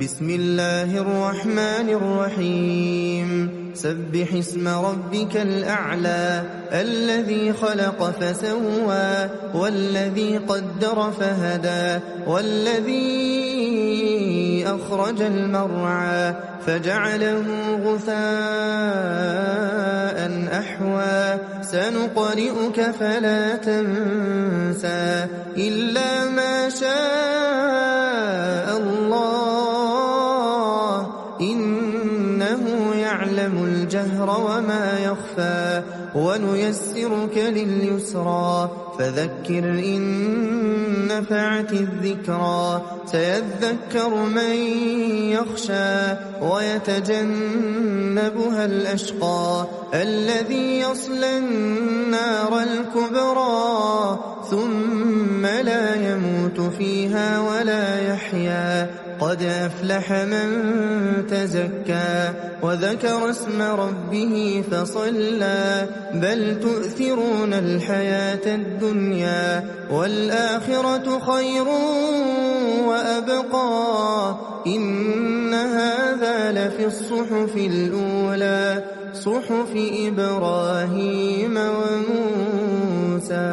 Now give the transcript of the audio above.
بسم الله الرحمن الرحيم سبح اسم ربك الأعلى الذي خلق فسوى والذي قدر فهدى والذي أخرج المرعى فجعله غثاء أحوى سنقرئك فلا تنسى إلا ما شاء الله إنه يعلم الجهر وما يخفى ونيسرك لليسرى فذكر إن نفعت الذكرى سيذكر من يخشى ويتجنبها الأشقى الذي يصلى النار الكبرى ثم لا يموت فيها ولا يحيا قد أفلح من تزكى وذكر اسم ربه فصلى بل تؤثرون الحياة الدنيا والآخرة خير وأبقى إن هذا لفي الصحف الأولى صحف إبراهيم وموسى.